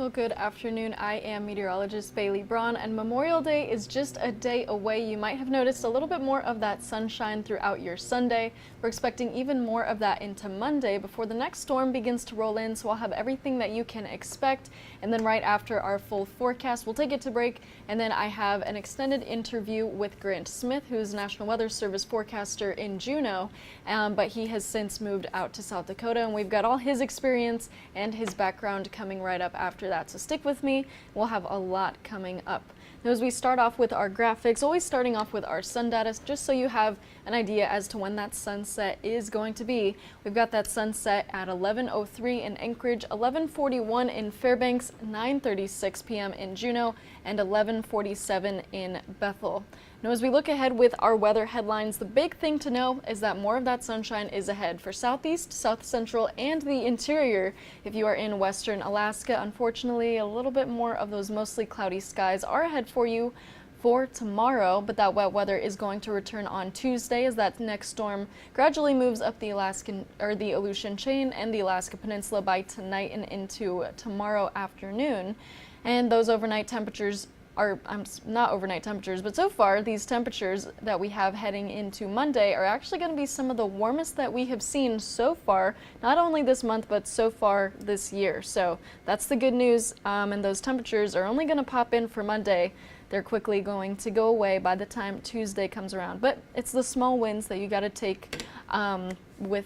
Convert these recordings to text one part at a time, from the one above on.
Well, good afternoon. I am meteorologist Bailey Braun, and Memorial Day is just a day away. You might have noticed a little bit more of that sunshine throughout your Sunday. We're expecting even more of that into Monday before the next storm begins to roll in, so I'll have everything that you can expect. And then right after our full forecast, we'll take it to break, and then I have an extended interview with Grant Smith, who's National Weather Service forecaster in Juneau, but he has since moved out to South Dakota, and we've got all his experience and his background coming right up after that. So stick with me. We'll have a lot coming up. Now, as we start off with our graphics, always starting off with our sun data, just so you have an idea as to when that sunset is going to be. We've got that sunset at 11:03 in Anchorage, 11:41 in Fairbanks, 9:36 p.m. in Juneau, and 11:47 in Bethel. Now, as we look ahead with our weather headlines, the big thing to know is that more of that sunshine is ahead for southeast, south central, and the interior. If you are in western Alaska, unfortunately, a little bit more of those mostly cloudy skies are ahead for you for tomorrow, but that wet weather is going to return on Tuesday as that next storm gradually moves up the the Aleutian chain and the Alaska Peninsula by tonight and into tomorrow afternoon. And those overnight temperatures are not overnight temperatures, but so far these temperatures that we have heading into Monday are actually going to be some of the warmest that we have seen so far, not only this month, but so far this year. So that's the good news, and those temperatures are only going to pop in for Monday. They're quickly going to go away by the time Tuesday comes around. But it's the small winds that you got to take with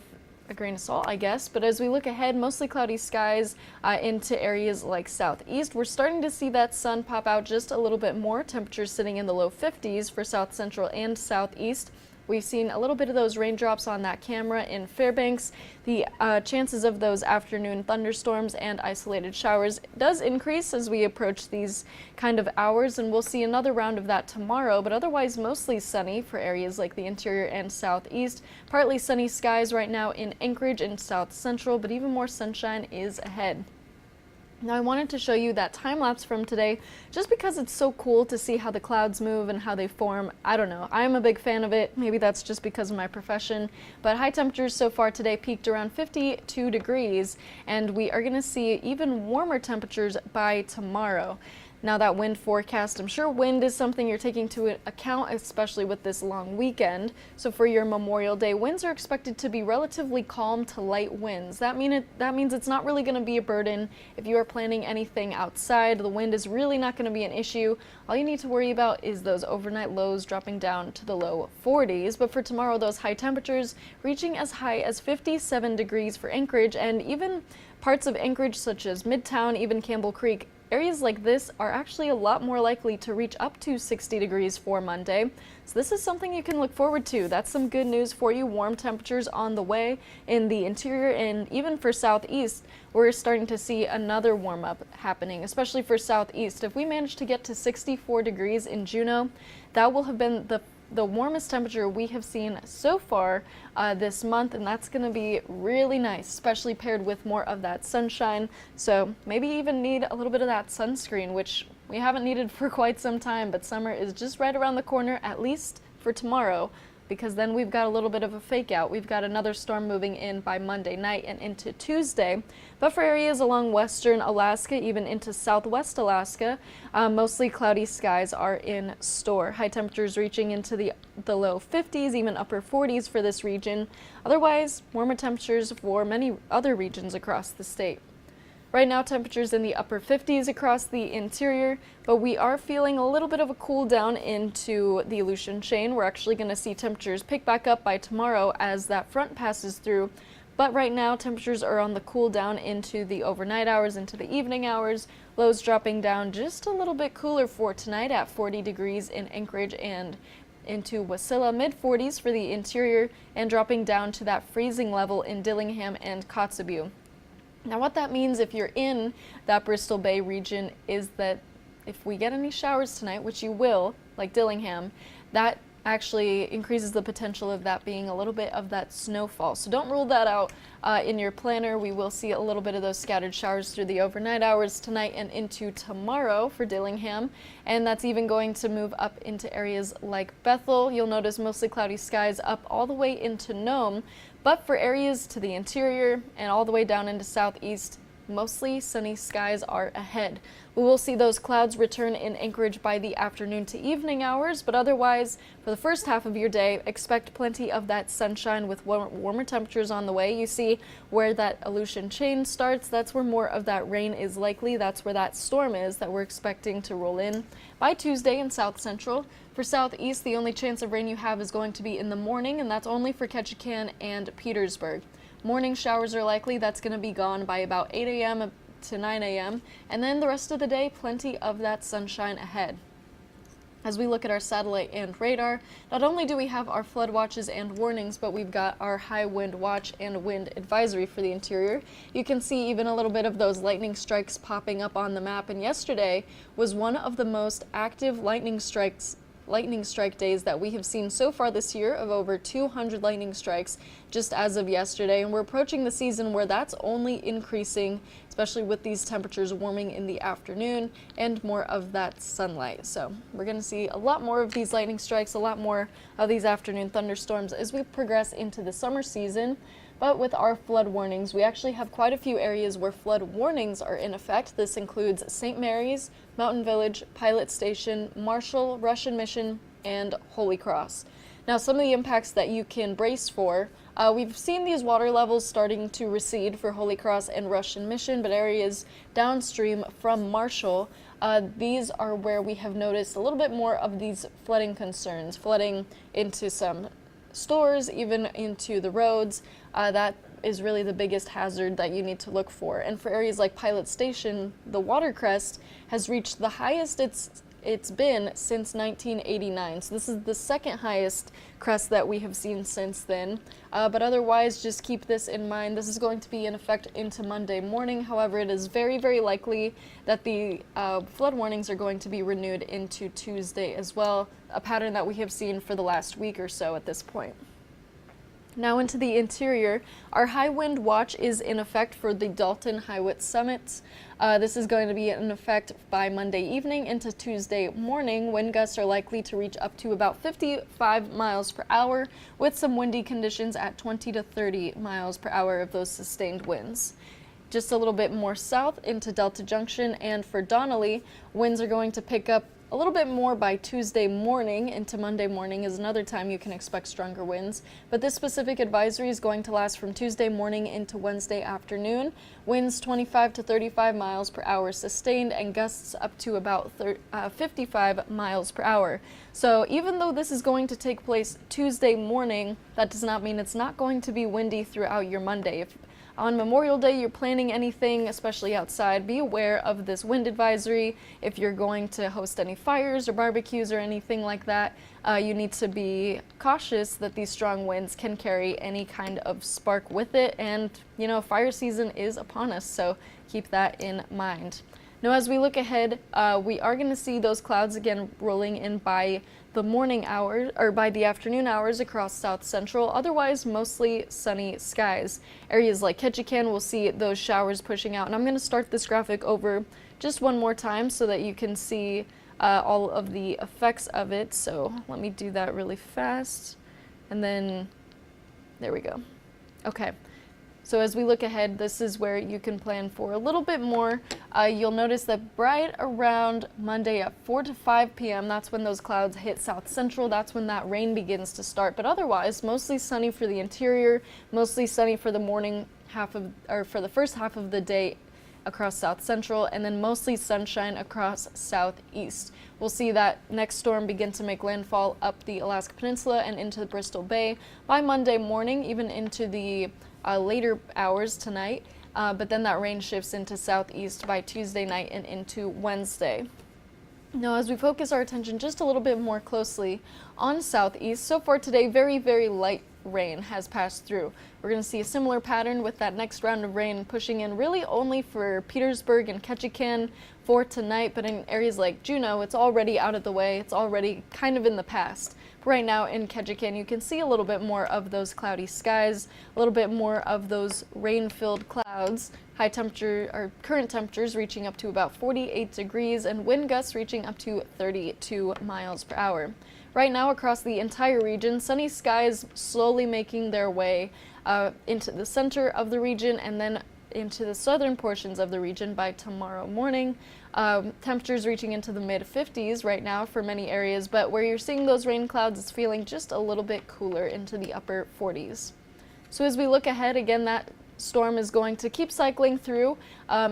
a grain of salt, I guess. But as we look ahead, mostly cloudy skies into areas like southeast. We're starting to see that sun pop out just a little bit more. Temperatures sitting in the low 50s for south central and southeast. We've seen a little bit of those raindrops on that camera in Fairbanks. The chances of those afternoon thunderstorms and isolated showers does increase as we approach these kind of hours, and we'll see another round of that tomorrow, but otherwise mostly sunny for areas like the interior and southeast. Partly sunny skies right now in Anchorage and south central, but even more sunshine is ahead. Now, I wanted to show you that time lapse from today just because it's so cool to see how the clouds move and how they form. I don't know. I'm a big fan of it. Maybe that's just because of my profession. But high temperatures so far today peaked around 52 degrees, and we are going to see even warmer temperatures by tomorrow. Now, that wind forecast, I'm sure wind is something you're taking into account, especially with this long weekend. So for your Memorial Day, winds are expected to be relatively calm to light winds. That means it's not really going to be a burden. If you are planning anything outside, the wind is really not going to be an issue. All you need to worry about is those overnight lows dropping down to the low 40s. But for tomorrow, those high temperatures reaching as high as 57 degrees for Anchorage, and even parts of Anchorage such as Midtown, even Campbell Creek. Areas like this are actually a lot more likely to reach up to 60 degrees for Monday. So this is something you can look forward to. That's some good news for you. Warm temperatures on the way in the interior, and even for southeast, we're starting to see another warm up happening, especially for southeast. If we manage to get to 64 degrees in Juneau, that will have been the warmest temperature we have seen so far this month, and that's going to be really nice, especially paired with more of that sunshine. So maybe even need a little bit of that sunscreen, which we haven't needed for quite some time, but summer is just right around the corner, at least for tomorrow, because then we've got a little bit of a fake out. We've got another storm moving in by Monday night and into Tuesday. But for areas along western Alaska, even into southwest Alaska, mostly cloudy skies are in store. High temperatures reaching into the low 50s, even upper 40s for this region. Otherwise, warmer temperatures for many other regions across the state. Right now, temperatures in the upper 50s across the interior, but we are feeling a little bit of a cool down into the Aleutian chain. We're actually going to see temperatures pick back up by tomorrow as that front passes through. But right now, temperatures are on the cool down into the overnight hours, into the evening hours. Lows dropping down just a little bit cooler for tonight at 40 degrees in Anchorage and into Wasilla, mid-40s for the interior, and dropping down to that freezing level in Dillingham and Kotzebue. Now, what that means if you're in that Bristol Bay region is that if we get any showers tonight, which you will, like Dillingham, that actually increases the potential of that being a little bit of that snowfall. So don't rule that out in your planner. We will see a little bit of those scattered showers through the overnight hours tonight and into tomorrow for Dillingham. And that's even going to move up into areas like Bethel. You'll notice mostly cloudy skies up all the way into Nome. But for areas to the interior and all the way down into southeast, mostly sunny skies are ahead. We will see those clouds return in Anchorage by the afternoon to evening hours, but otherwise, for the first half of your day, expect plenty of that sunshine with warmer temperatures on the way. You see where that Aleutian chain starts, that's where more of that rain is likely. That's where that storm is that we're expecting to roll in by Tuesday in South Central. For Southeast, the only chance of rain you have is going to be in the morning, and that's only for Ketchikan and Petersburg. Morning showers are likely. That's going to be gone by about 8 a.m. to 9 a.m. And then the rest of the day, plenty of that sunshine ahead. As we look at our satellite and radar, not only do we have our flood watches and warnings, but we've got our high wind watch and wind advisory for the interior. You can see even a little bit of those lightning strikes popping up on the map, and yesterday was one of the most active lightning strike days that we have seen so far this year, of over 200 lightning strikes just as of yesterday, and we're approaching the season where that's only increasing, especially with these temperatures warming in the afternoon and more of that sunlight. So we're going to see a lot more of these lightning strikes, a lot more of these afternoon thunderstorms as we progress into the summer season. But with our flood warnings, we actually have quite a few areas where flood warnings are in effect. This includes St. Mary's, Mountain Village, Pilot Station, Marshall, Russian Mission, and Holy Cross. Now, some of the impacts that you can brace for, we've seen these water levels starting to recede for Holy Cross and Russian Mission, but areas downstream from Marshall, these are where we have noticed a little bit more of these flooding concerns, flooding into some stores, even into the roads. That is really the biggest hazard that you need to look for. And for areas like Pilot Station, the water crest has reached the highest it's been since 1989. So this is the second highest crest that we have seen since then. But otherwise, just keep this in mind. This is going to be in effect into Monday morning. However, it is very, very likely that the flood warnings are going to be renewed into Tuesday as well, a pattern that we have seen for the last week or so at this point. Now into the interior, our high wind watch is in effect for the Dalton-Highwit summits. This is going to be in effect by Monday evening into Tuesday morning. Wind gusts are likely to reach up to about 55 miles per hour, with some windy conditions at 20 to 30 miles per hour of those sustained winds. Just a little bit more south into Delta Junction, and for Donnelly, winds are going to pick up a little bit more by Tuesday morning. Into Monday morning is another time you can expect stronger winds, but this specific advisory is going to last from Tuesday morning into Wednesday afternoon. Winds 25 to 35 miles per hour sustained, and gusts up to about 55 miles per hour. So even though this is going to take place Tuesday morning, that does not mean it's not going to be windy throughout your Monday. If on Memorial Day you're planning anything, especially outside, be aware of this wind advisory. If you're going to host any fires or barbecues or anything like that, you need to be cautious that these strong winds can carry any kind of spark with it, and fire season is upon us, so keep that in mind. Now, as we look ahead, we are going to see those clouds again rolling in by the morning hours, or by the afternoon hours across South Central. Otherwise, mostly sunny skies. Areas like Ketchikan will see those showers pushing out. And I'm going to start this graphic over just one more time so that you can see all of the effects of it. So let me do that really fast. And then, there we go. Okay. So as we look ahead, this is where you can plan for a little bit more. You'll notice that right around Monday at 4 to 5 p.m., that's when those clouds hit South Central. That's when that rain begins to start. But otherwise, mostly sunny for the interior, mostly sunny for the morning half of, or for the first half of the day across South Central, and then mostly sunshine across Southeast. We'll see that next storm begin to make landfall up the Alaska Peninsula and into the Bristol Bay by Monday morning, even into the later hours tonight, but then that rain shifts into Southeast by Tuesday night and into Wednesday. Now, as we focus our attention just a little bit more closely on Southeast, so far today, very, very light rain has passed through. We're going to see a similar pattern with that next round of rain pushing in really only for Petersburg and Ketchikan for tonight, but in areas like Juneau, it's already out of the way. It's already kind of in the past. Right now in Ketchikan, you can see a little bit more of those cloudy skies, a little bit more of those rain-filled clouds. High temperature, or current temperatures reaching up to about 48 degrees, and wind gusts reaching up to 32 miles per hour. Right now across the entire region, sunny skies slowly making their way into the center of the region, and then into the southern portions of the region by tomorrow morning. Temperatures reaching into the mid-50s right now for many areas, but where you're seeing those rain clouds, it's feeling just a little bit cooler into the upper 40s. So as we look ahead, again, that storm is going to keep cycling through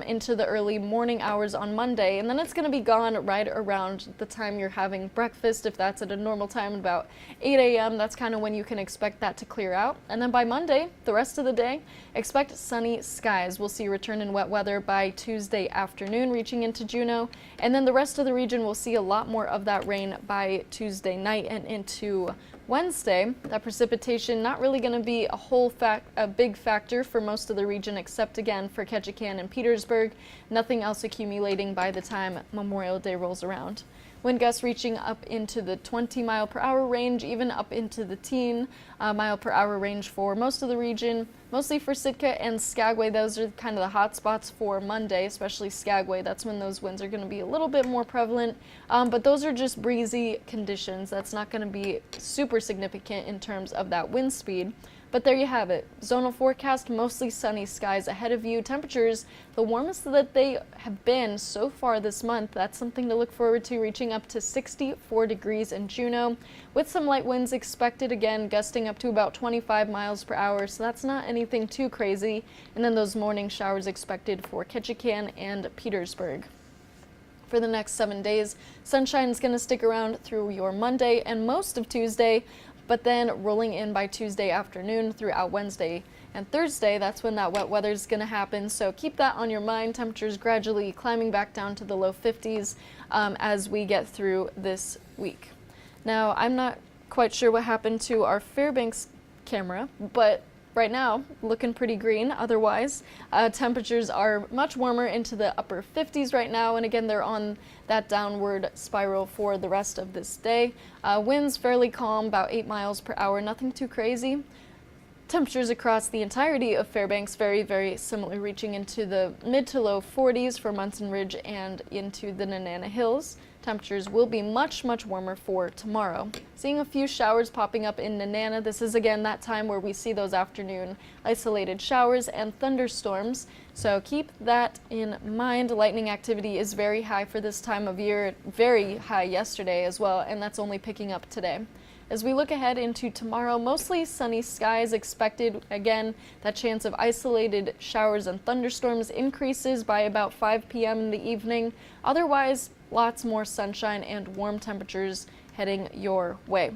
into the early morning hours on Monday, and then it's going to be gone right around the time you're having breakfast. If that's at a normal time, about 8 a.m., that's kind of when you can expect that to clear out. And then by Monday, the rest of the day, expect sunny skies. We'll see a return in wet weather by Tuesday afternoon, reaching into Juneau, and then the rest of the region will see a lot more of that rain by Tuesday night and into Wednesday. That precipitation not really going to be a big factor for most of the region, except again for Ketchikan and Petersburg. Nothing else accumulating by the time Memorial Day rolls around. Wind gusts reaching up into the 20-mile-per-hour range, even up into the teen-mile-per-hour range for most of the region. Mostly for Sitka and Skagway, those are kind of the hot spots for Monday, especially Skagway. That's when those winds are going to be a little bit more prevalent, but those are just breezy conditions. That's not going to be super significant in terms of that wind speed. But there you have it. Zonal forecast, mostly sunny skies ahead of you. Temperatures, the warmest that they have been so far this month. That's something to look forward to, reaching up to 64 degrees in Juneau, with some light winds expected, again, gusting up to about 25 miles per hour. So that's not anything too crazy. And then those morning showers expected for Ketchikan and Petersburg. For the next 7 days, sunshine is going to stick around through your Monday and most of Tuesday, but then rolling in by Tuesday afternoon throughout Wednesday and Thursday. That's when that wet weather is going to happen, so keep that on your mind. Temperatures gradually climbing back down to the low 50s as we get through this week. Now, I'm not quite sure what happened to our Fairbanks camera, but right now, looking pretty green. Otherwise, temperatures are much warmer into the upper 50s right now, and again, they're on that downward spiral for the rest of this day. Winds fairly calm, about 8 miles per hour, nothing too crazy. Temperatures across the entirety of Fairbanks very, very similar, reaching into the mid to low 40s for Munson Ridge and into the Nenana Hills. Temperatures will be much, much warmer for tomorrow. Seeing a few showers popping up in Nenana. This is again that time where we see those afternoon isolated showers and thunderstorms. So keep that in mind. Lightning activity is very high for this time of year, very high yesterday as well, and that's only picking up today. As we look ahead into tomorrow, mostly sunny skies expected. Again, that chance of isolated showers and thunderstorms increases by about 5 p.m. in the evening. Otherwise, lots more sunshine and warm temperatures heading your way.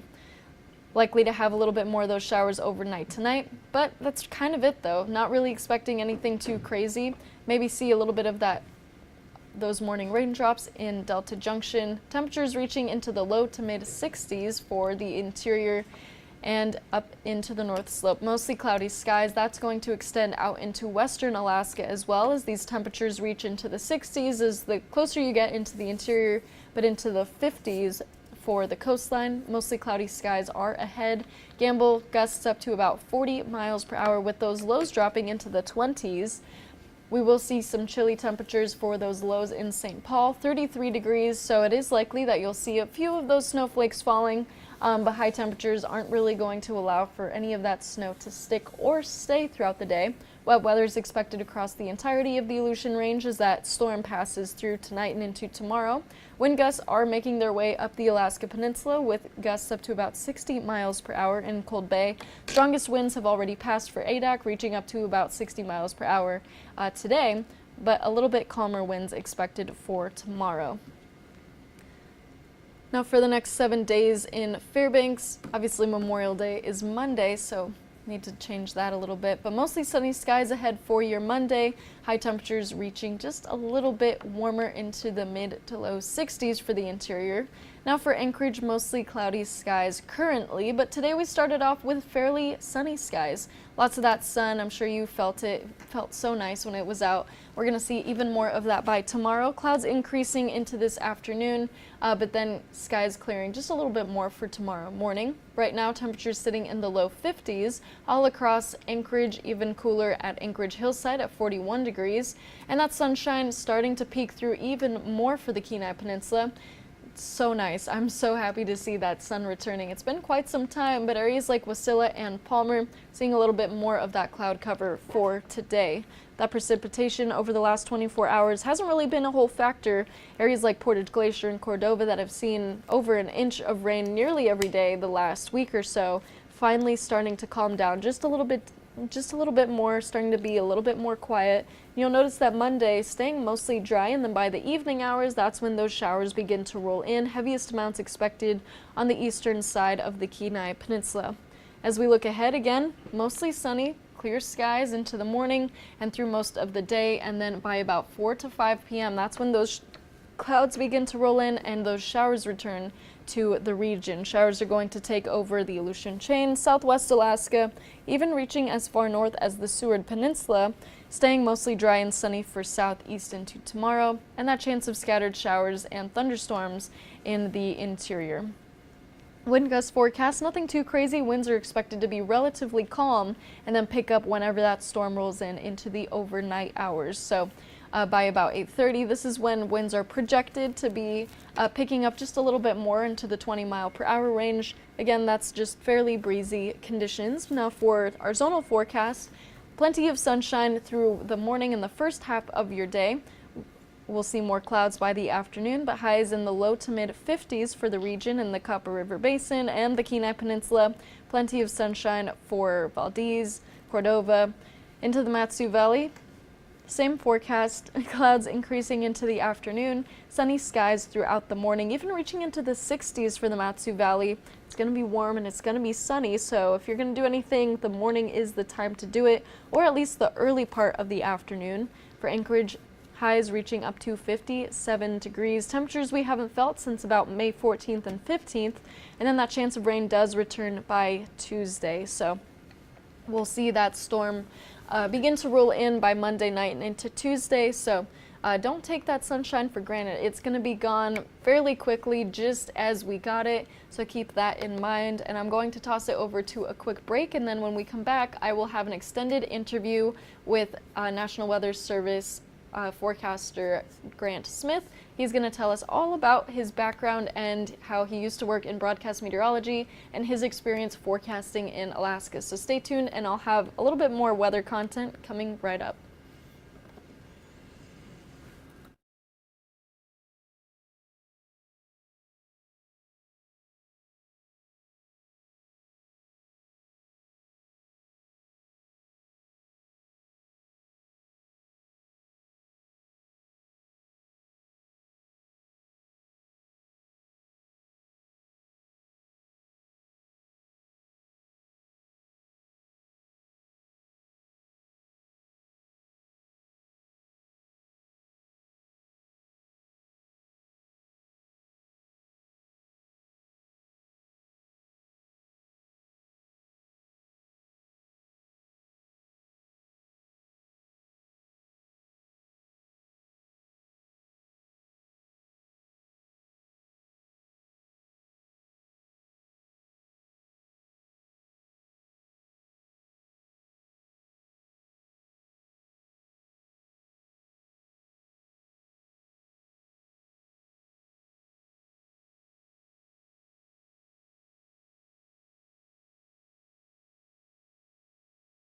Likely to have a little bit more of those showers overnight tonight, but that's kind of it though. Not really expecting anything too crazy. Maybe see a little bit of those morning raindrops in Delta Junction. Temperatures reaching into the low to mid 60s for the interior and up into the North Slope. Mostly cloudy skies. That's going to extend out into western Alaska as well, as these temperatures reach into the 60s as the closer you get into the interior, but into the 50s for the coastline. Mostly cloudy skies are ahead. Gamble gusts up to about 40 miles per hour, with those lows dropping into the 20s. We will see some chilly temperatures for those lows in St. Paul, 33 degrees, so it is likely that you'll see a few of those snowflakes falling, but high temperatures aren't really going to allow for any of that snow to stick or stay throughout the day. Wet weather is expected across the entirety of the Aleutian Range as that storm passes through tonight and into tomorrow. Wind gusts are making their way up the Alaska Peninsula, with gusts up to about 60 miles per hour in Cold Bay. Strongest winds have already passed for Adak, reaching up to about 60 miles per hour today, but a little bit calmer winds expected for tomorrow. Now for the next 7 days in Fairbanks, obviously Memorial Day is Monday, so need to change that a little bit, but mostly sunny skies ahead for your Monday. High temperatures reaching just a little bit warmer into the mid to low 60s for the interior. Now for Anchorage, mostly cloudy skies currently, but today we started off with fairly sunny skies. Lots of that sun. I'm sure you felt it. It felt so nice when it was out. We're going to see even more of that by tomorrow. Clouds increasing into this afternoon, but then skies clearing just a little bit more for tomorrow morning. Right now, temperatures sitting in the low 50s all across Anchorage, even cooler at Anchorage Hillside at 41 degrees. And that sunshine starting to peek through even more for the Kenai Peninsula. So nice. I'm so happy to see that sun returning. It's been quite some time, but areas like Wasilla and Palmer seeing a little bit more of that cloud cover for today. That precipitation over the last 24 hours hasn't really been a whole factor. Areas like Portage Glacier and Cordova that have seen over an inch of rain nearly every day the last week or so, finally starting to calm down just a little bit more, starting to be a little bit more quiet. You'll notice that Monday staying mostly dry, and then by the evening hours, that's when those showers begin to roll in. Heaviest amounts expected on the eastern side of the Kenai Peninsula. As we look ahead again, mostly sunny, clear skies into the morning and through most of the day, and then by about 4 to 5 p.m., that's when those clouds begin to roll in and those showers return to the region. Showers are going to take over the Aleutian Chain, southwest Alaska, even reaching as far north as the Seward Peninsula, staying mostly dry and sunny for southeast into tomorrow, and that chance of scattered showers and thunderstorms in the interior. Wind gust forecast, nothing too crazy. Winds are expected to be relatively calm and then pick up whenever that storm rolls in into the overnight hours. So by about 8:30, this is when winds are projected to be picking up just a little bit more into the 20-mile-per-hour range. Again, that's just fairly breezy conditions. Now for our zonal forecast, plenty of sunshine through the morning and the first half of your day. We'll see more clouds by the afternoon, but highs in the low to mid 50s for the region in the Copper River Basin and the Kenai Peninsula. Plenty of sunshine for Valdez, Cordova, into the Matsu Valley. Same forecast, clouds increasing into the afternoon, sunny skies throughout the morning, even reaching into the 60s for the Matsu Valley. It's going to be warm and it's going to be sunny, so if you're going to do anything, the morning is the time to do it, or at least the early part of the afternoon. For Anchorage, highs reaching up to 57 degrees, temperatures we haven't felt since about May 14th and 15th, and then that chance of rain does return by Tuesday, so we'll see that storm begin to roll in by Monday night and into Tuesday, so don't take that sunshine for granted. It's going to be gone fairly quickly, just as we got it, so keep that in mind. And I'm going to toss it over to a quick break, and then when we come back, I will have an extended interview with National Weather Service forecaster Grant Smith. He's going to tell us all about his background and how he used to work in broadcast meteorology and his experience forecasting in Alaska. So stay tuned, and I'll have a little bit more weather content coming right up.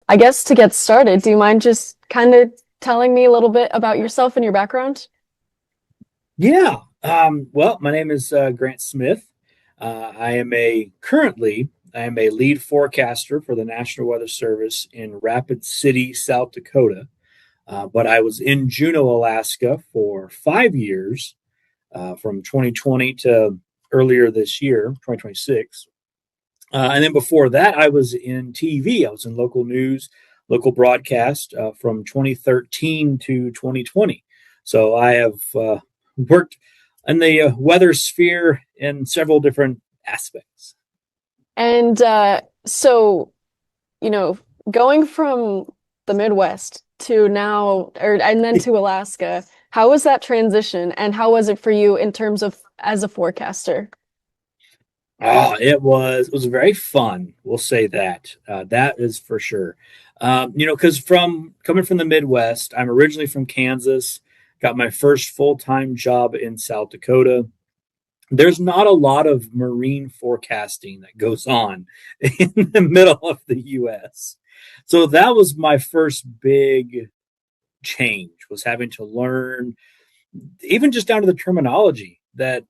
I guess to get started, do you mind just kind of telling me a little bit about yourself and your background? Yeah. Well, my name is Grant Smith. I am a lead forecaster for the National Weather Service in Rapid City, South Dakota. But I was in Juneau, Alaska for 5 years, from 2020 to earlier this year, 2026. And then before that, I was in TV. I was in local news, local broadcast from 2013 to 2020. So I have worked in the weather sphere in several different aspects. And so, you know, going from the Midwest to now, and then to Alaska, how was that transition, and how was it for you in terms of as a forecaster? It was very fun. We'll say that. That is for sure. Because from coming from the Midwest, I'm originally from Kansas. Got my first full time job in South Dakota. there's not a lot of marine forecasting that goes on in the middle of the US. So that was my first big change, was having to learn even just down to the terminology that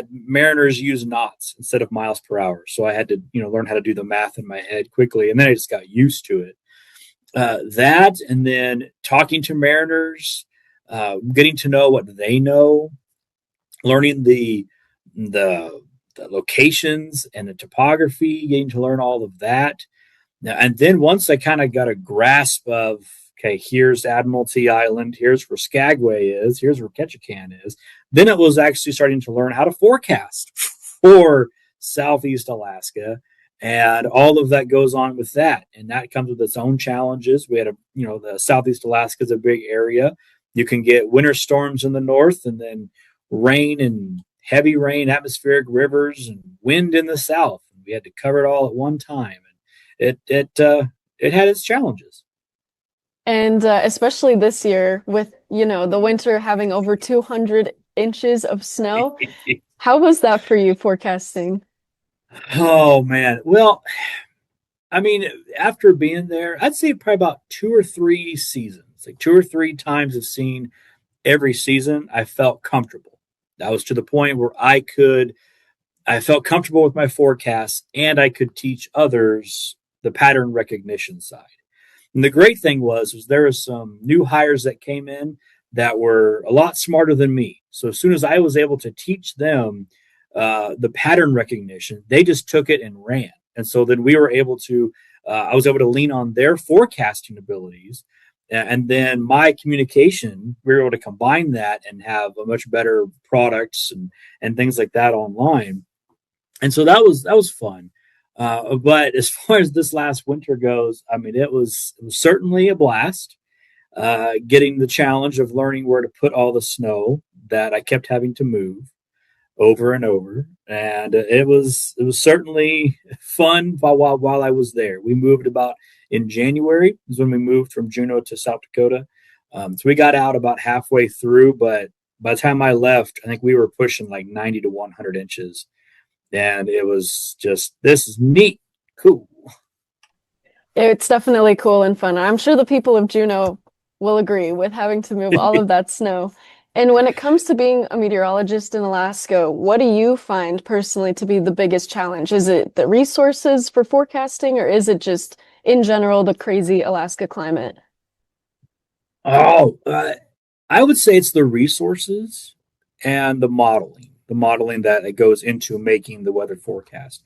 mariners use knots instead of miles per hour. So I had to, learn how to do the math in my head quickly, and then I just got used to it. That, and then talking to mariners, getting to know what they know, learning the the locations and the topography, getting to learn all of that. Now, and then once I kind of got a grasp of, okay, here's Admiralty Island, here's where Skagway is, here's where Ketchikan is, then it was actually starting to learn how to forecast for Southeast Alaska. And all of that goes on with that. And that comes with its own challenges. We had the Southeast Alaska is a big area. You can get winter storms in the north and then rain and heavy rain, atmospheric rivers, and wind in the south. We had to cover it all at one time. It had its challenges. And especially this year with, the winter having over 200 inches of snow. How was that for you forecasting? Oh man. Well, I mean, after being there, I'd say probably about 2 or 3 seasons, like 2 or 3 times of seeing every season, I felt comfortable. That was to the point where I felt comfortable with my forecasts and I could teach others the pattern recognition side. And the great thing was there were some new hires that came in that were a lot smarter than me. So as soon as I was able to teach them the pattern recognition, they just took it and ran. And so then I was able to lean on their forecasting abilities. And then my communication, we were able to combine that and have a much better products and things like that online. And so that was fun. But as far as this last winter goes, I mean, it was certainly a blast. Getting the challenge of learning where to put all the snow that I kept having to move over and over, and it was certainly fun while I was there. We moved about in January is when we moved from Juneau to South Dakota. So we got out about halfway through, but by the time I left, I think we were pushing like 90 to 100 inches, and it was just, this is neat, cool. It's definitely cool and fun. I'm sure the people of Juneau will agree with having to move all of that snow. And when it comes to being a meteorologist in Alaska, what do you find personally to be the biggest challenge? Is it the resources for forecasting, or is it just in general the crazy Alaska climate? Oh, I would say it's the resources and the modeling that goes into making the weather forecast.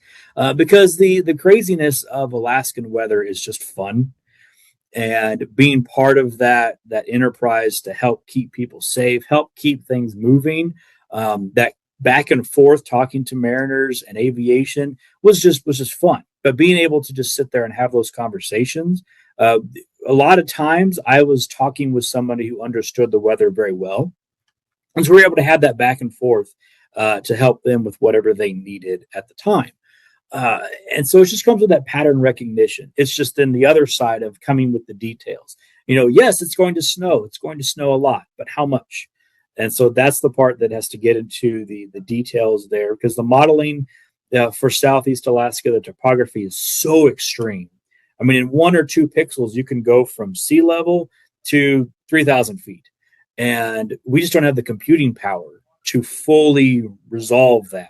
Because the craziness of Alaskan weather is just fun, and being part of that enterprise to help keep people safe, help keep things moving. That back and forth talking to mariners and aviation was just fun. But being able to just sit there and have those conversations, uh, a lot of times I was talking with somebody who understood the weather very well, and so we were able to have that back and forth to help them with whatever they needed at the time. Uh, and so it just comes with that pattern recognition. It's just then the other side of coming with the details. Yes, it's going to snow. It's going to snow a lot, but how much? And so that's the part that has to get into the details there, because the modeling for Southeast Alaska, the topography is so extreme. I mean, in 1 or 2 pixels, you can go from sea level to 3,000 feet. And we just don't have the computing power to fully resolve that.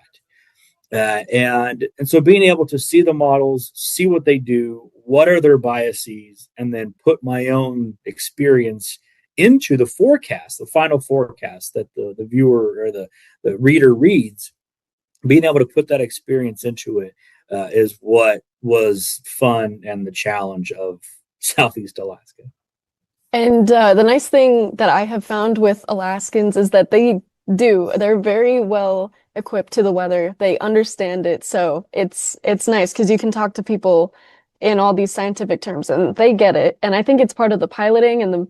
And so being able to see the models, see what they do, what are their biases, and then put my own experience into the forecast, the final forecast that the viewer or the reader reads, being able to put that experience into it is what was fun and the challenge of Southeast Alaska. And the nice thing that I have found with Alaskans is that they're very well equipped to the weather. They understand it. So it's nice because you can talk to people in all these scientific terms and they get it. And I think it's part of the piloting and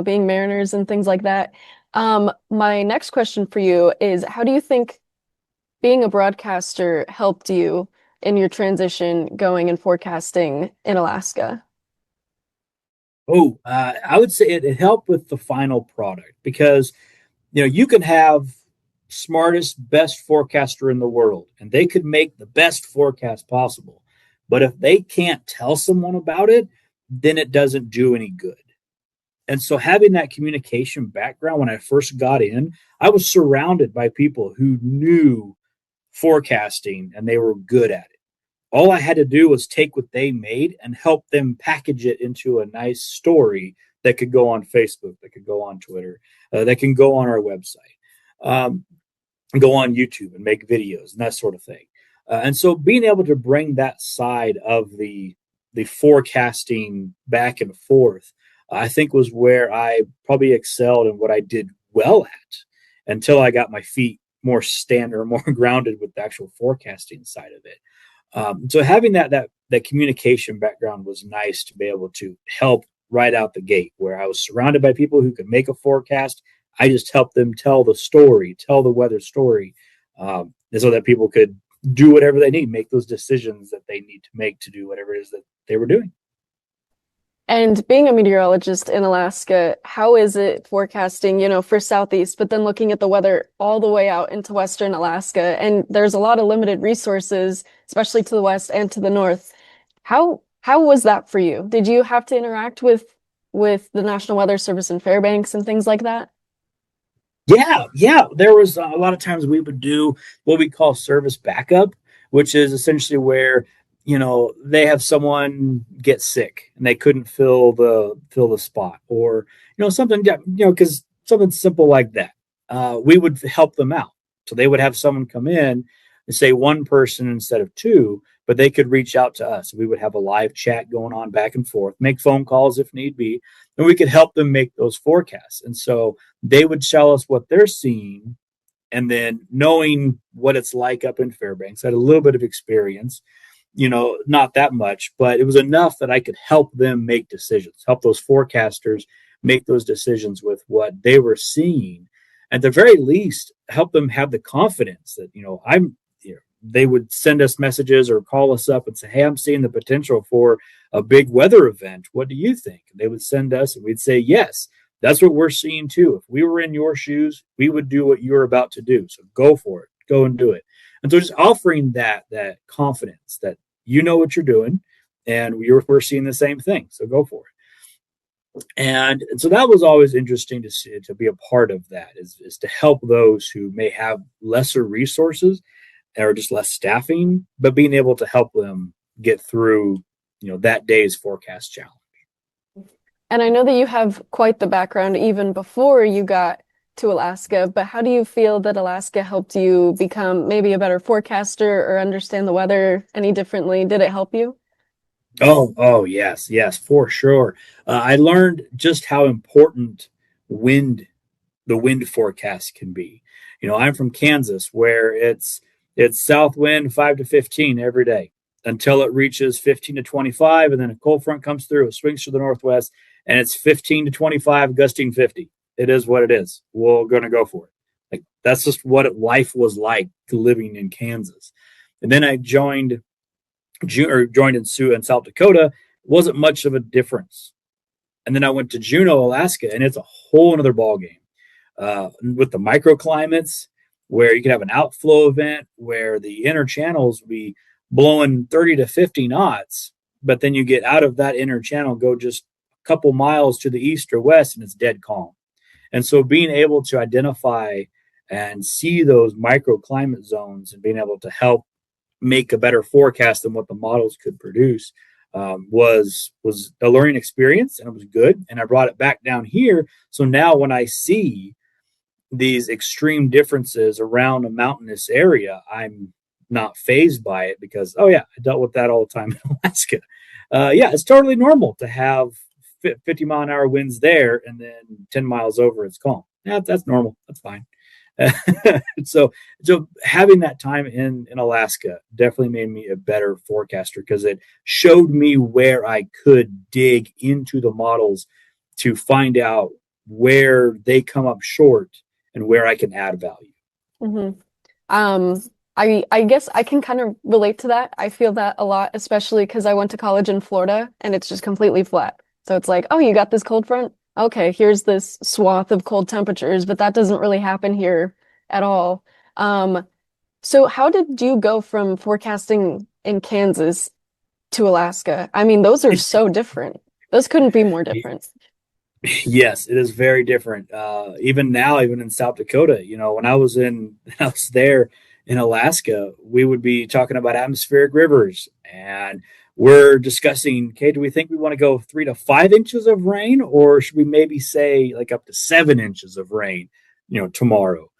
being mariners and things like that. My next question for you is, how do you think being a broadcaster helped you in your transition going and forecasting in Alaska? Oh, I would say it helped with the final product, because you can have smartest, best forecaster in the world, and they could make the best forecast possible. But if they can't tell someone about it, then it doesn't do any good. And so, having that communication background when I first got in, I was surrounded by people who knew forecasting and they were good at it. All I had to do was take what they made and help them package it into a nice story that could go on Facebook, that could go on Twitter, that can go on our website, um, go on YouTube and make videos and that sort of thing. And so being able to bring that side of the forecasting back and forth, I think was where I probably excelled and what I did well at until I got my feet more standard or more grounded with the actual forecasting side of it. So having that communication background was nice to be able to help right out the gate, where I was surrounded by people who could make a forecast. I just helped them tell the story, tell the weather story, and so that people could do whatever they need, make those decisions that they need to make to do whatever it is that they were doing. And being a meteorologist in Alaska, how is it forecasting, for Southeast, but then looking at the weather all the way out into Western Alaska? And there's a lot of limited resources, especially to the west and to the north. How was that for you? Did you have to interact with the National Weather Service in Fairbanks and things like that? Yeah. There was a lot of times we would do what we call service backup, which is essentially where they have someone get sick and they couldn't fill the spot, or something, because something simple like that. We would help them out. So they would have someone come in and say one person instead of two, but they could reach out to us. We would have a live chat going on back and forth, make phone calls if need be, and we could help them make those forecasts. And so they would tell us what they're seeing. And then knowing what it's like up in Fairbanks, I had a little bit of experience, not that much, but it was enough that I could help them make decisions, help those forecasters make those decisions with what they were seeing. At the very least, help them have the confidence that, they would send us messages or call us up and say, "Hey, I'm seeing the potential for a big weather event. What do you think?" And they would send us and we'd say, "Yes, that's what we're seeing too. If we were in your shoes, we would do what you're about to do. So go for it, go and do it." And so just offering that confidence that you know what you're doing and we're seeing the same thing. So go for it. And so that was always interesting to see, to be a part of that is to help those who may have lesser resources or just less staffing, but being able to help them get through, that day's forecast challenge. And I know that you have quite the background even before you got to Alaska, but how do you feel that Alaska helped you become maybe a better forecaster or understand the weather any differently? Did it help you? Oh, yes, for sure. I learned just how important wind, the wind forecast can be. I'm from Kansas, where it's south wind 5 to 15 every day until it reaches 15 to 25, and then a cold front comes through, it swings to the northwest, and it's 15 to 25, gusting 50. It is what it is. We're going to go for it. Like that's just what life was like living in Kansas. And then I joined in Sioux and South Dakota. It wasn't much of a difference. And then I went to Juneau, Alaska, and it's a whole other ballgame with the microclimates, where you could have an outflow event where the inner channels would be blowing 30 to 50 knots, but then you get out of that inner channel, go just a couple miles to the east or west, and it's dead calm. And so being able to identify and see those microclimate zones and being able to help make a better forecast than what the models could produce was a learning experience, and it was good. And I brought it back down here. So now when I see these extreme differences around a mountainous area, I'm not phased by it because, oh yeah, I dealt with that all the time in Alaska. Yeah, it's totally normal to have 50-mile-an-hour winds there, and then 10 miles over, it's calm. Yeah, that's normal. That's fine. so having that time in Alaska definitely made me a better forecaster because it showed me where I could dig into the models to find out where they come up short and where I can add value. Mm-hmm. I guess I can kind of relate to that. I feel that a lot, especially because I went to college in Florida and it's just completely flat. So it's like, oh, you got this cold front? Okay, here's this swath of cold temperatures, but that doesn't really happen here at all. Um, so how did you go from forecasting in Kansas to Alaska? I mean, those are so different. Those couldn't be more different. Yes, it is very different. Even now, even in South Dakota, when I was there in Alaska, we would be talking about atmospheric rivers, and we're discussing, okay, do we think we want to go 3 to 5 inches of rain, or should we maybe say like up to 7 inches of rain, tomorrow?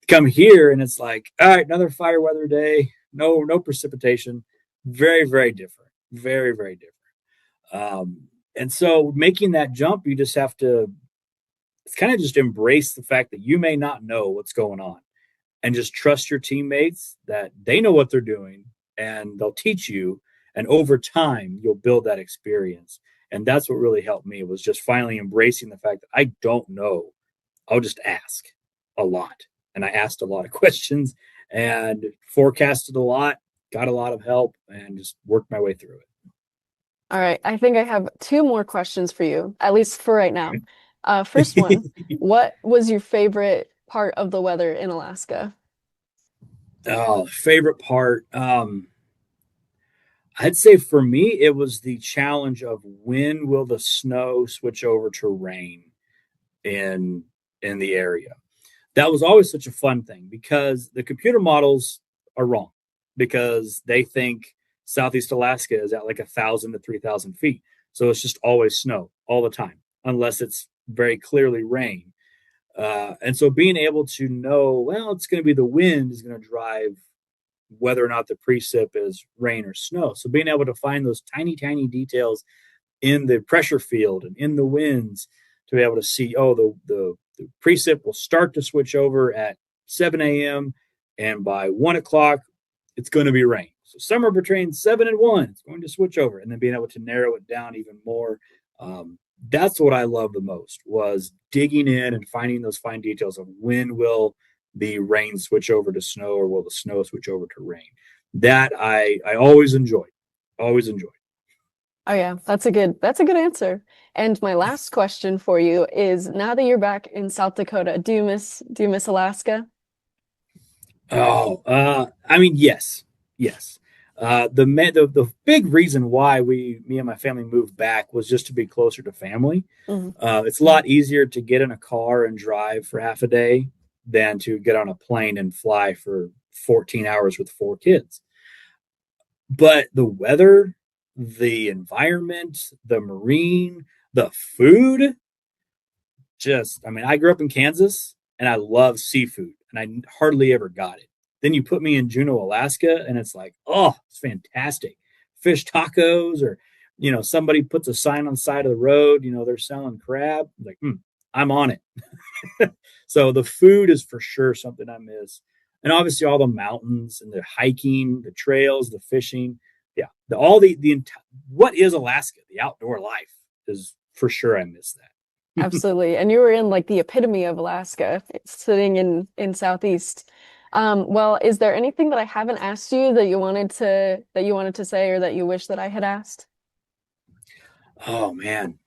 Come here, and it's like, all right, another fire weather day, no precipitation, very, very different, very, very different. And so making that jump, you just have to kind of just embrace the fact that you may not know what's going on and just trust your teammates that they know what they're doing and they'll teach you. And over time, you'll build that experience. And that's what really helped me was just finally embracing the fact that I don't know. I'll just ask a lot. And I asked a lot of questions and forecasted a lot, got a lot of help, and just worked my way through it. All right, I think I have two more questions for you, at least for right now. First one, what was your favorite part of the weather in Alaska? Oh, favorite part. I'd say for me, it was the challenge of when will the snow switch over to rain in the area. That was always such a fun thing because the computer models are wrong because they think Southeast Alaska is at like 1,000 to 3,000 feet, so it's just always snow all the time unless it's very clearly rain. And so being able to know, well, it's going to be the wind is going to drive whether or not the precip is rain or snow. So being able to find those tiny, tiny details in the pressure field and in the winds to be able to see, oh, the precip will start to switch over at 7 a.m. and by 1 o'clock, it's going to be rain. So somewhere between 7 and 1, it's going to switch over, and then being able to narrow it down even more. That's what I love the most was digging in and finding those fine details of when will the rain switch over to snow or will the snow switch over to rain. That I always enjoyed, always enjoyed. Oh yeah, that's a good answer. And my last question for you is now that you're back in South Dakota, do you miss Alaska? Oh, I mean, yes, yes. The big reason why me and my family moved back was just to be closer to family. Mhm. It's a lot easier to get in a car and drive for half a day than to get on a plane and fly for 14 hours with 4 kids. But the weather, the environment, the marine, the food, I mean, I grew up in Kansas and I love seafood and I hardly ever got it. Then you put me in Juneau, Alaska, and it's like, oh, it's fantastic. Fish tacos, or, somebody puts a sign on the side of the road, they're selling crab. Like, I'm on it. So the food is for sure something I miss. And obviously all the mountains and the hiking, the trails, the fishing. Yeah. What is Alaska? The outdoor life is for sure I miss that. Absolutely. And you were in like the epitome of Alaska, sitting in Southeast. Well, is there anything that I haven't asked you that you wanted to say or that you wish that I had asked? Oh man.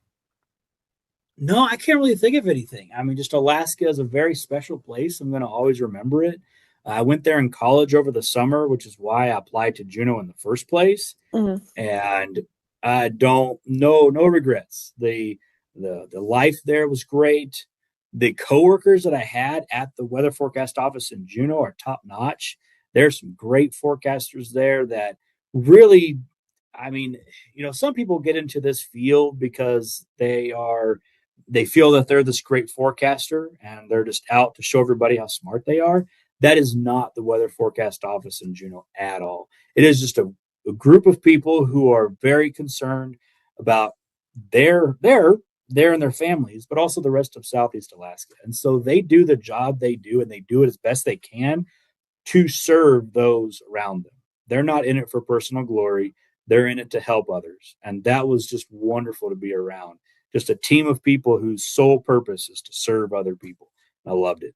No, I can't really think of anything. I mean, just Alaska is a very special place. I'm going to always remember it. I went there in college over the summer, which is why I applied to Juneau in the first place. Mhm. And I don't no regrets. The life there was great. The coworkers that I had at the weather forecast office in Juneau are top notch. There's some great forecasters there that really, I mean, some people get into this field because they feel that they're this great forecaster and they're just out to show everybody how smart they are. That is not the weather forecast office in Juneau at all. It is just a group of people who are very concerned about their and their families, but also the rest of Southeast Alaska. And so they do the job they do and they do it as best they can to serve those around them. They're not in it for personal glory. They're in it to help others. And that was just wonderful to be around. Just a team of people whose sole purpose is to serve other people. I loved it.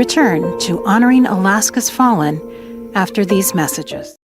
return to Honoring Alaska's Fallen after these messages.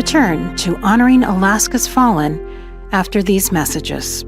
return to Honoring Alaska's Fallen after these messages.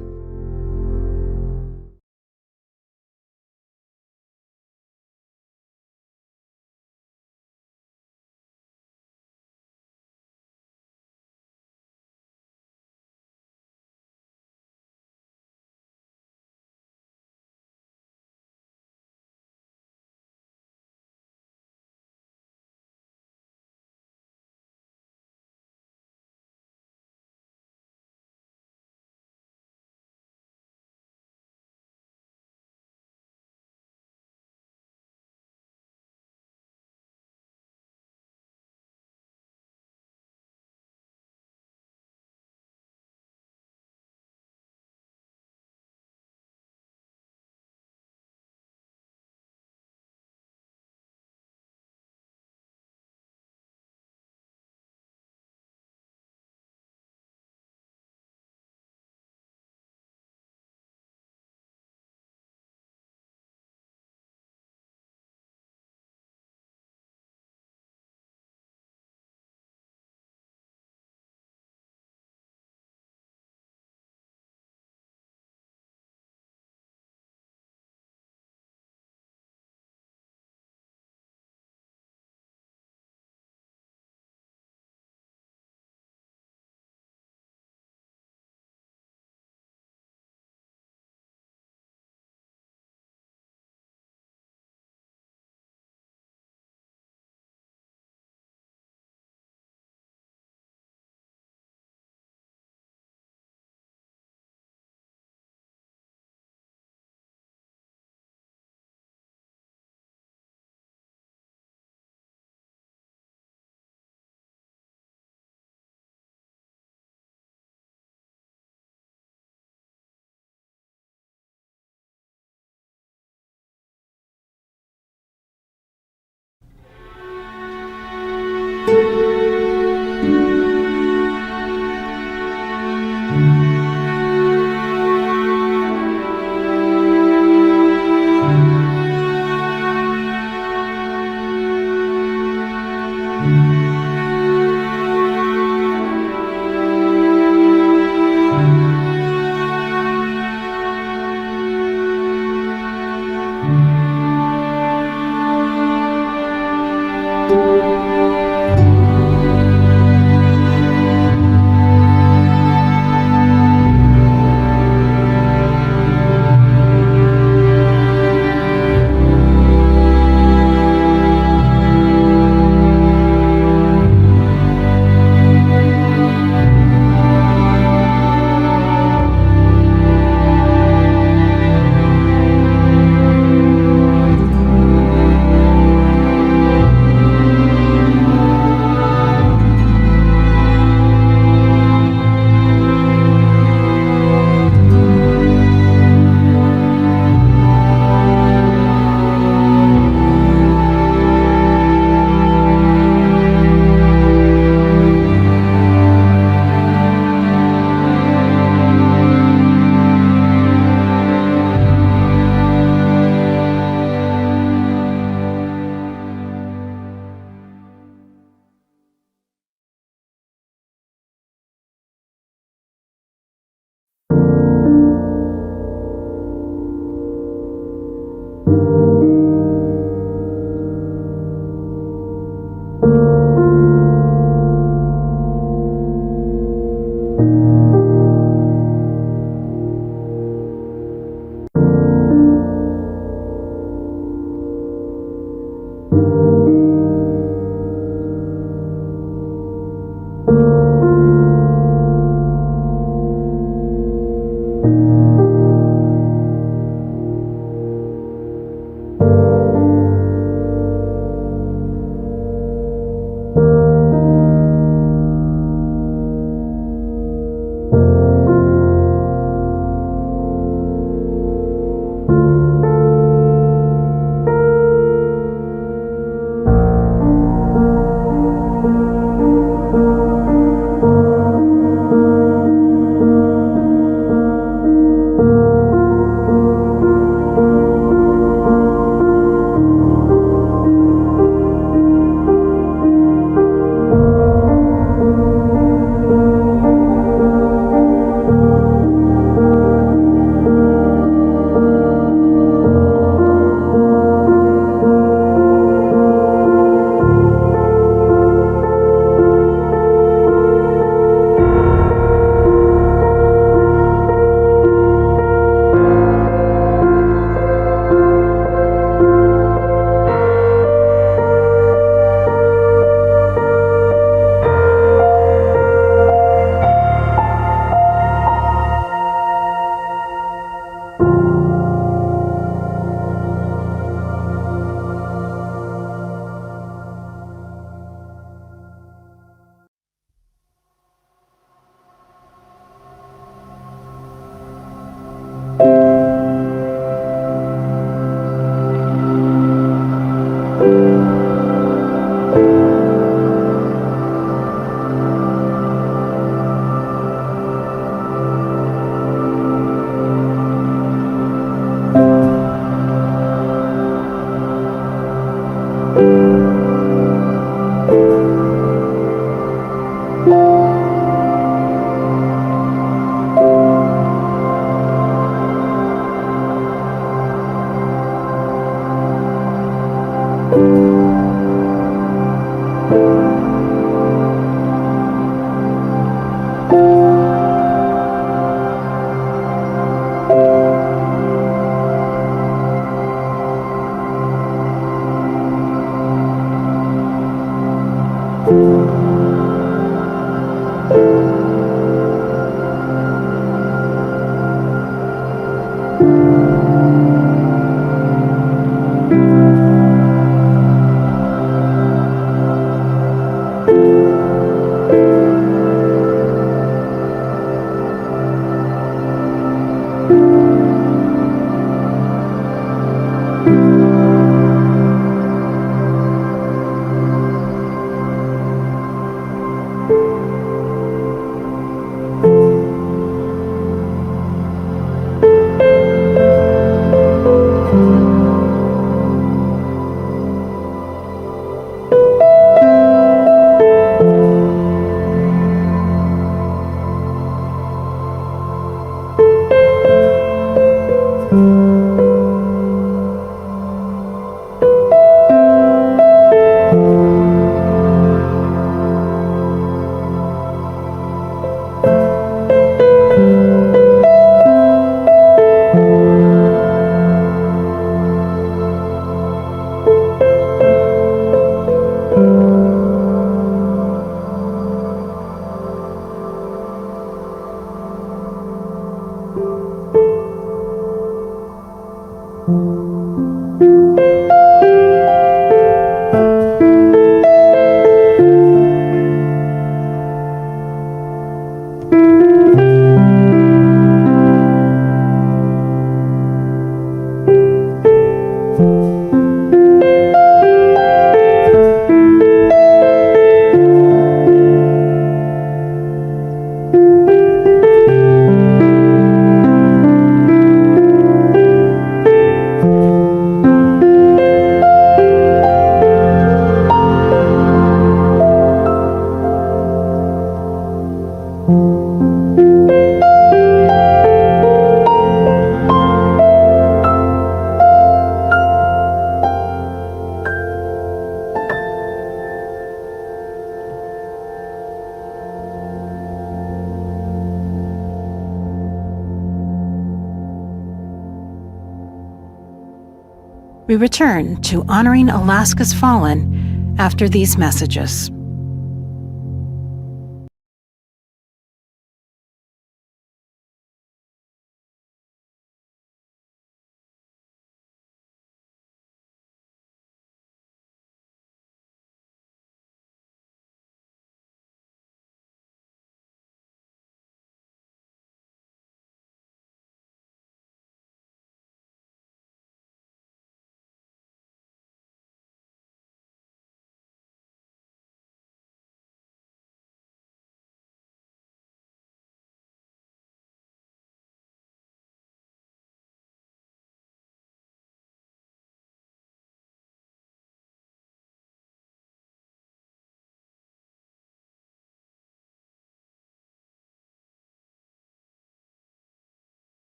We return to honoring Alaska's fallen after these messages.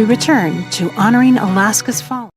we return to Honoring Alaska's Fallen.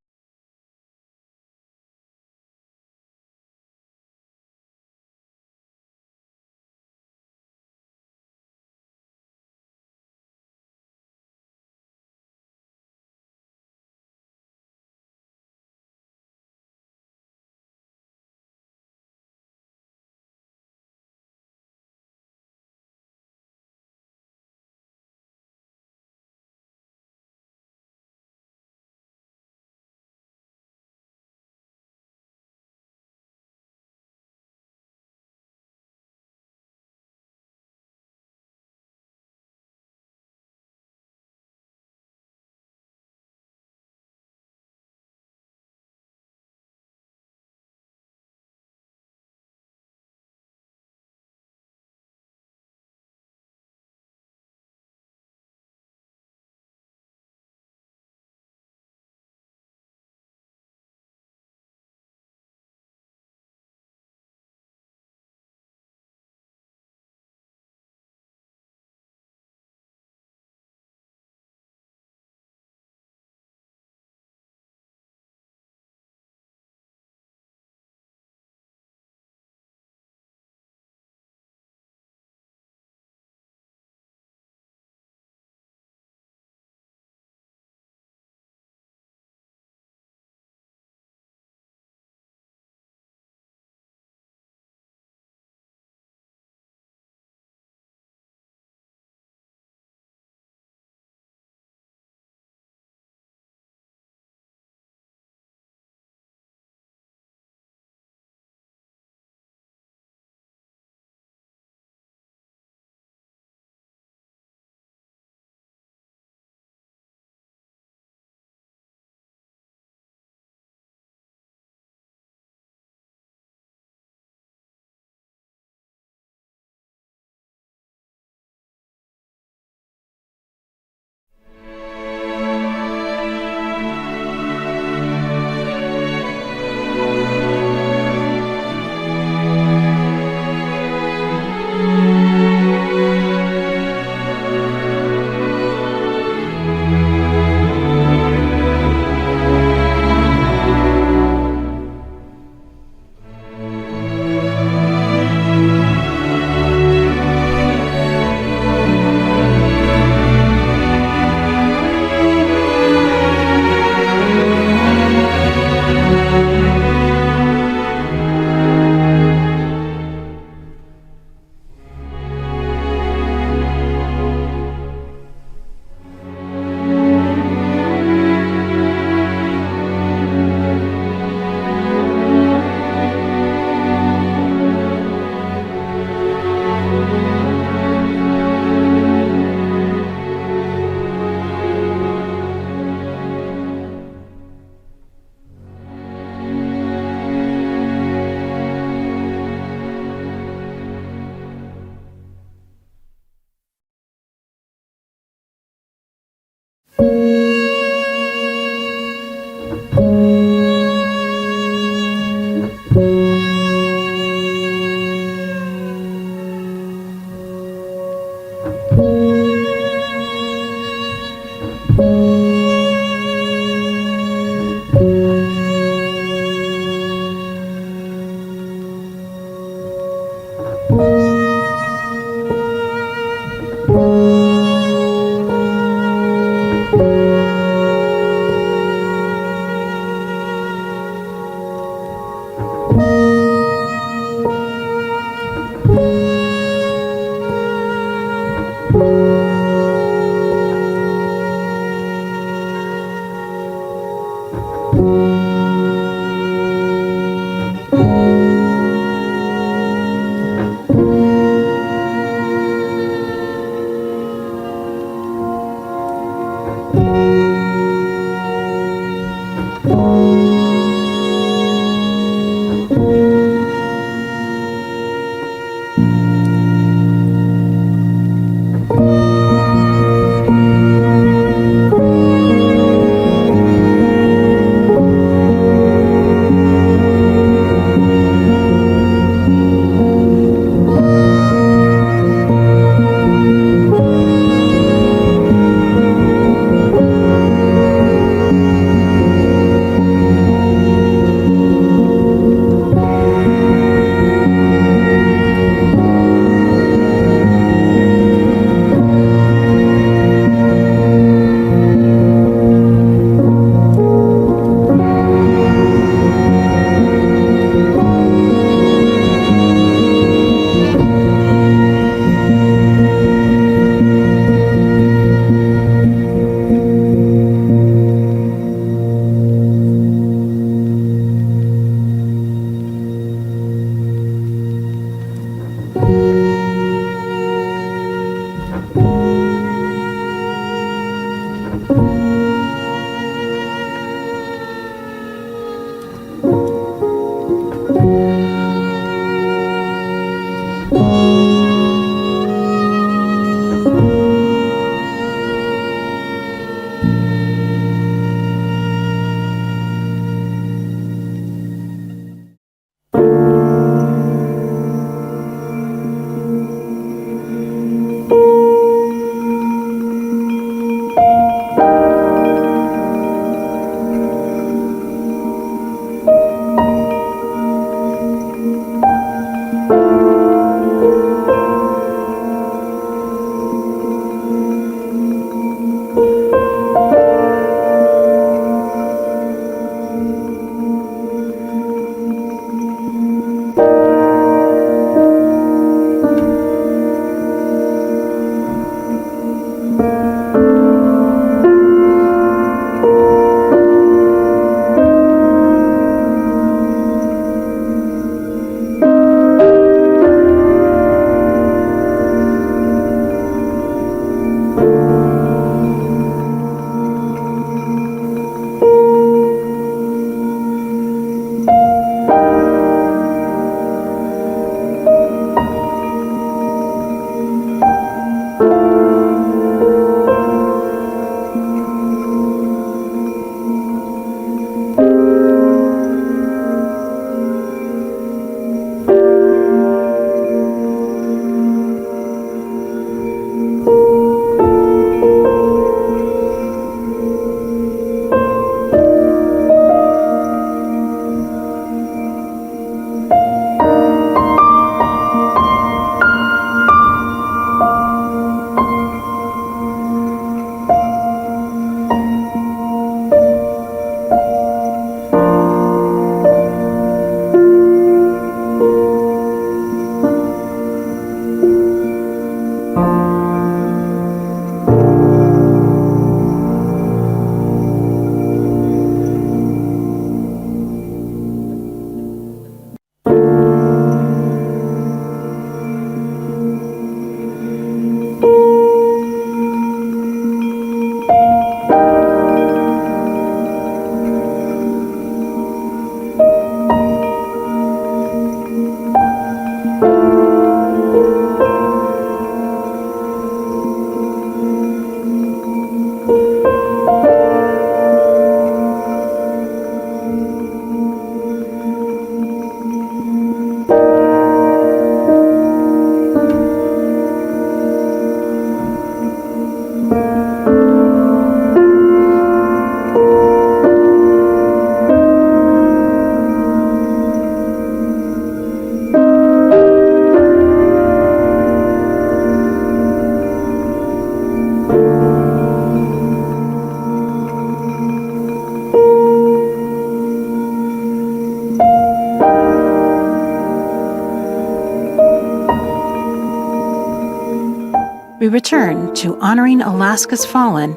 We return to honoring Alaska's fallen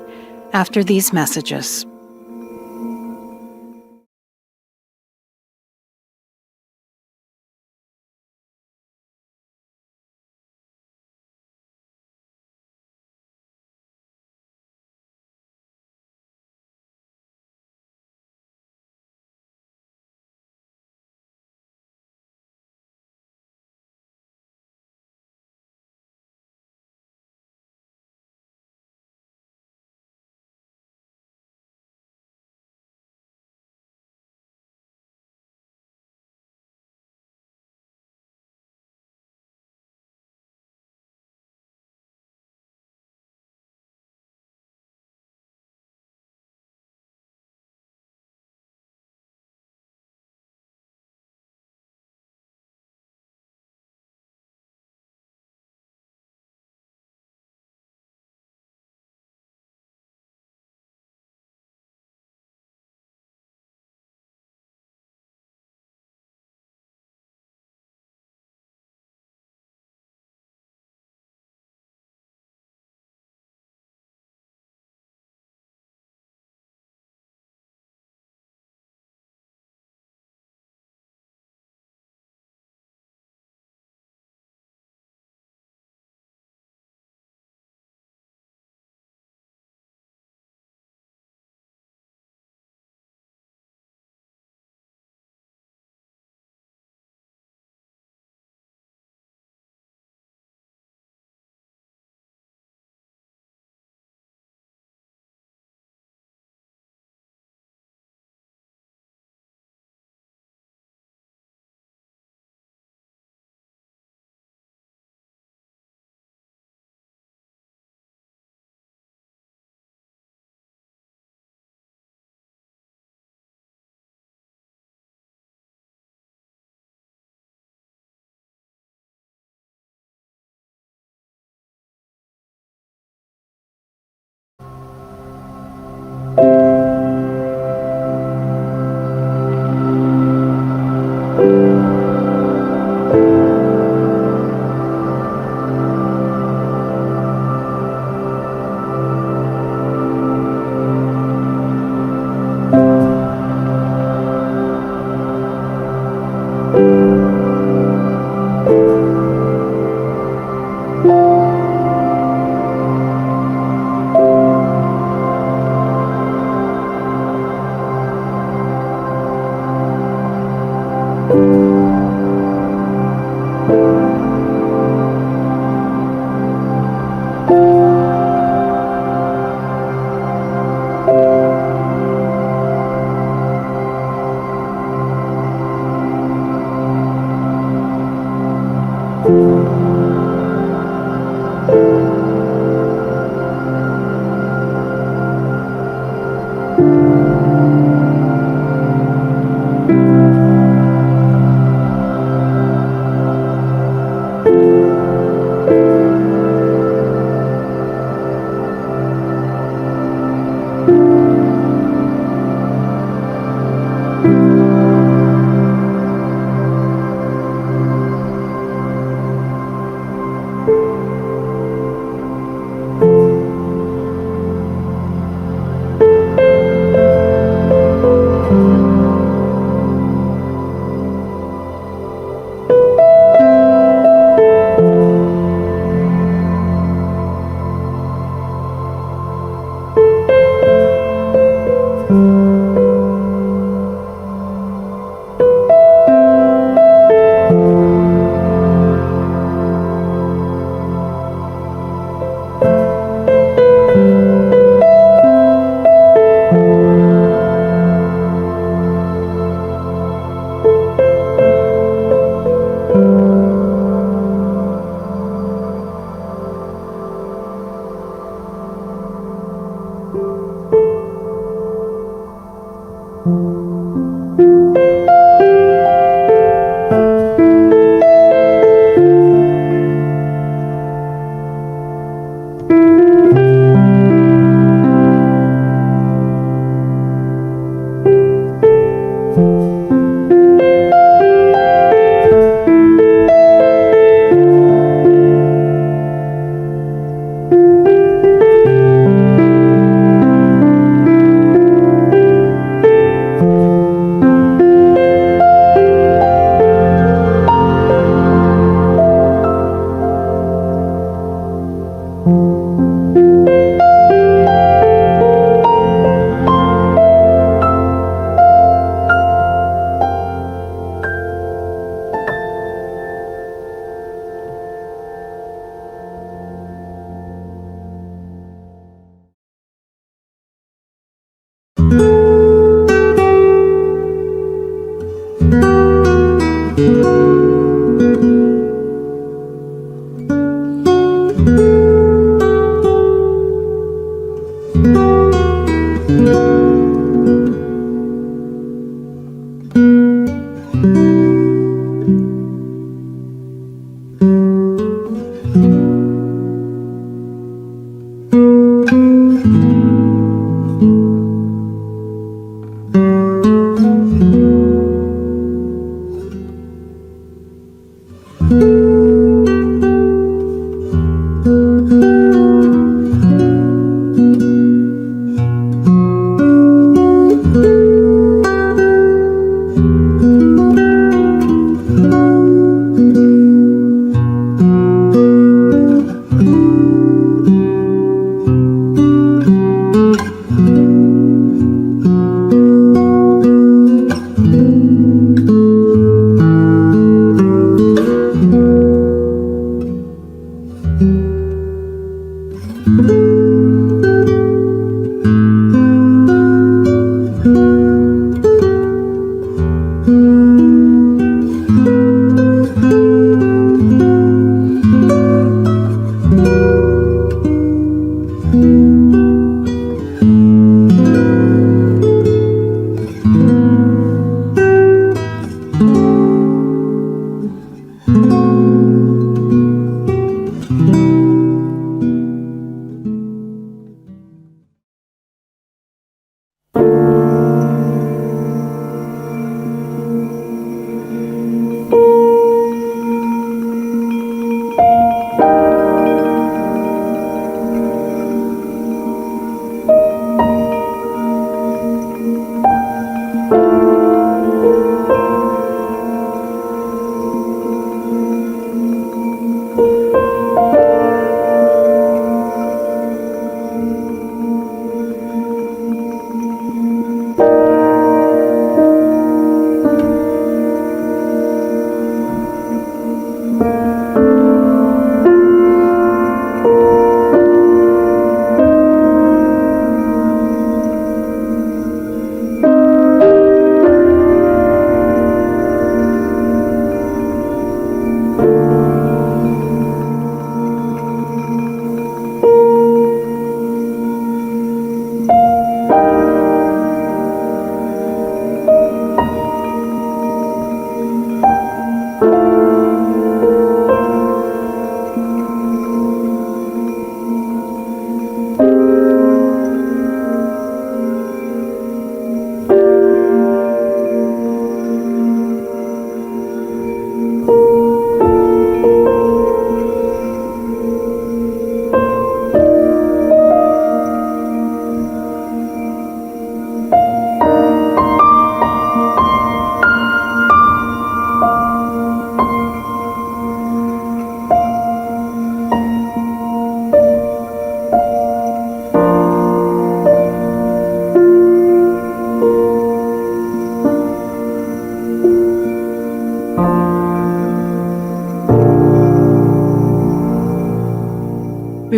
after these messages.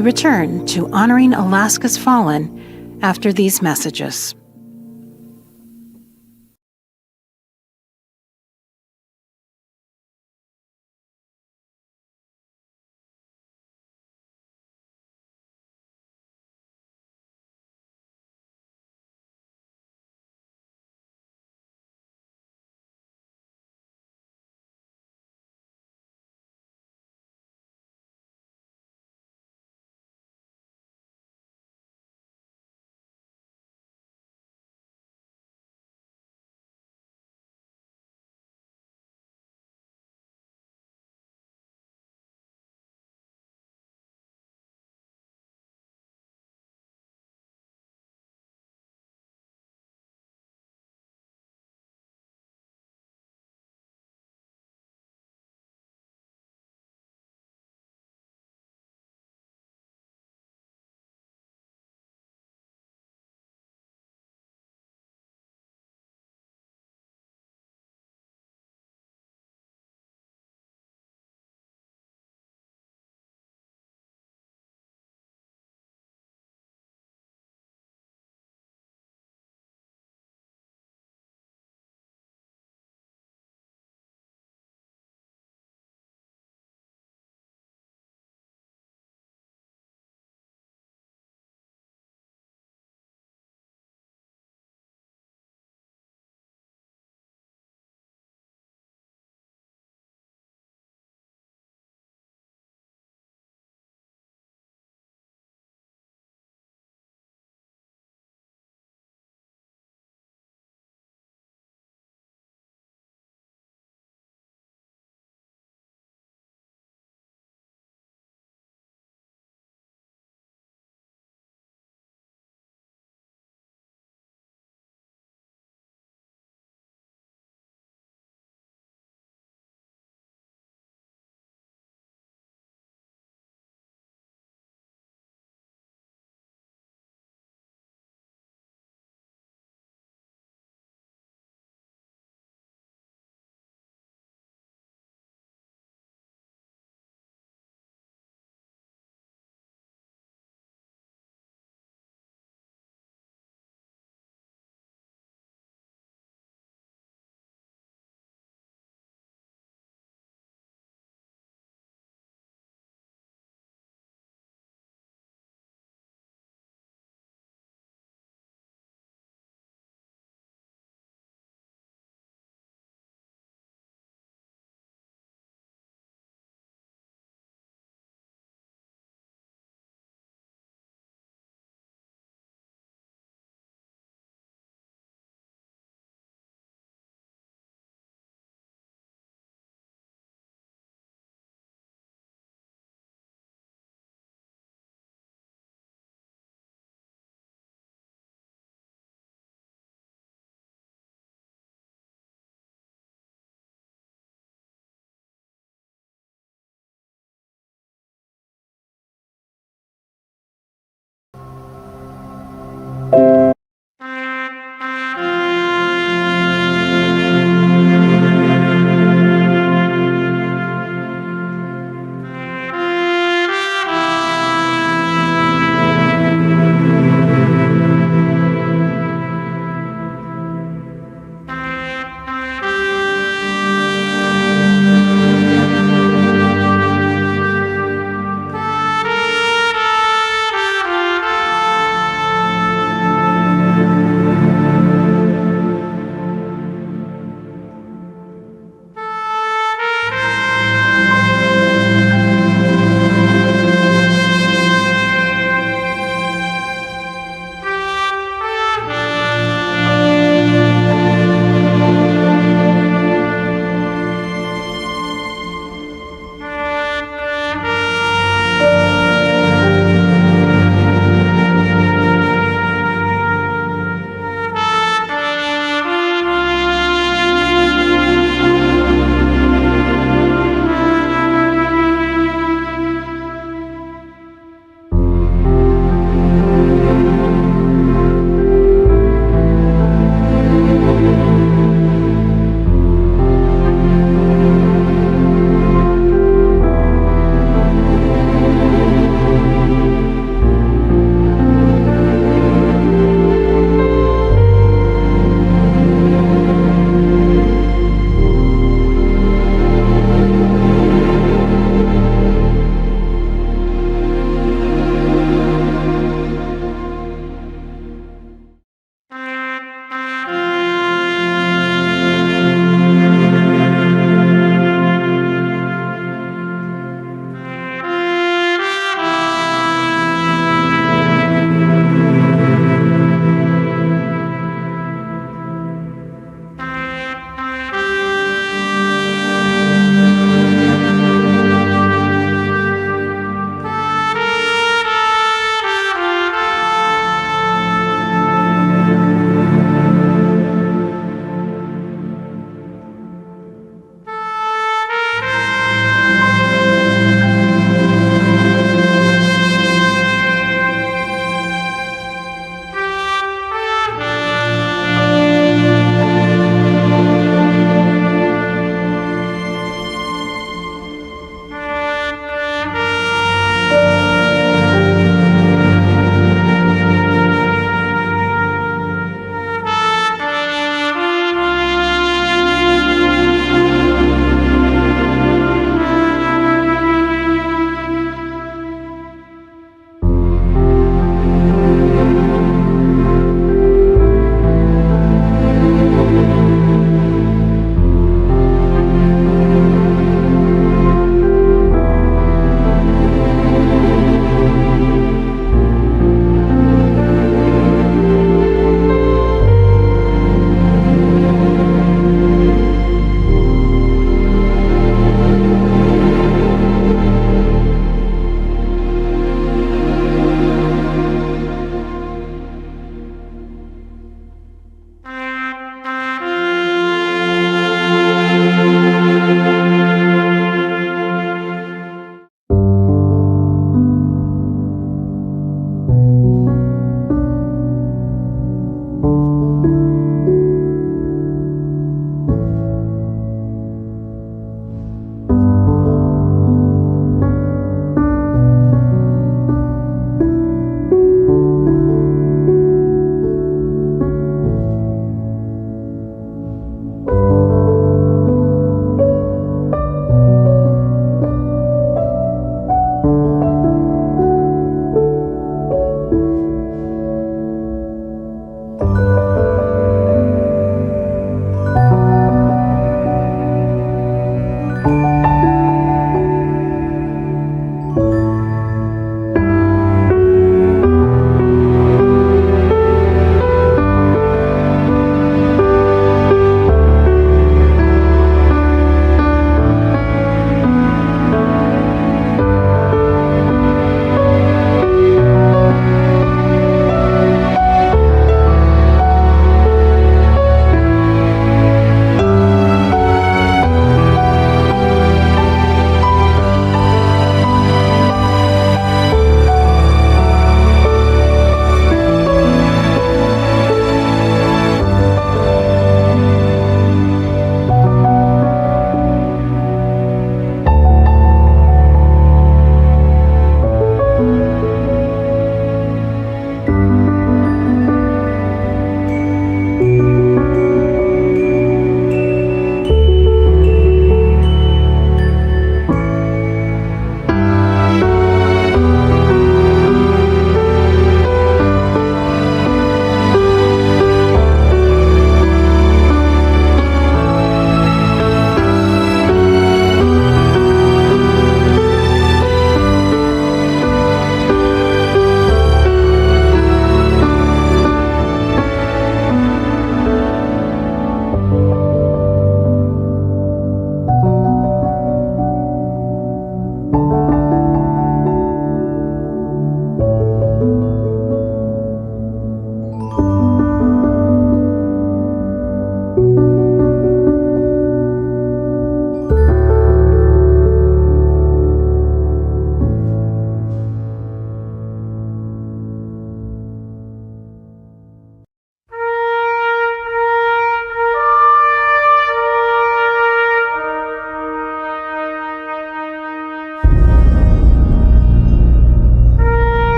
We return to honoring Alaska's fallen after these messages.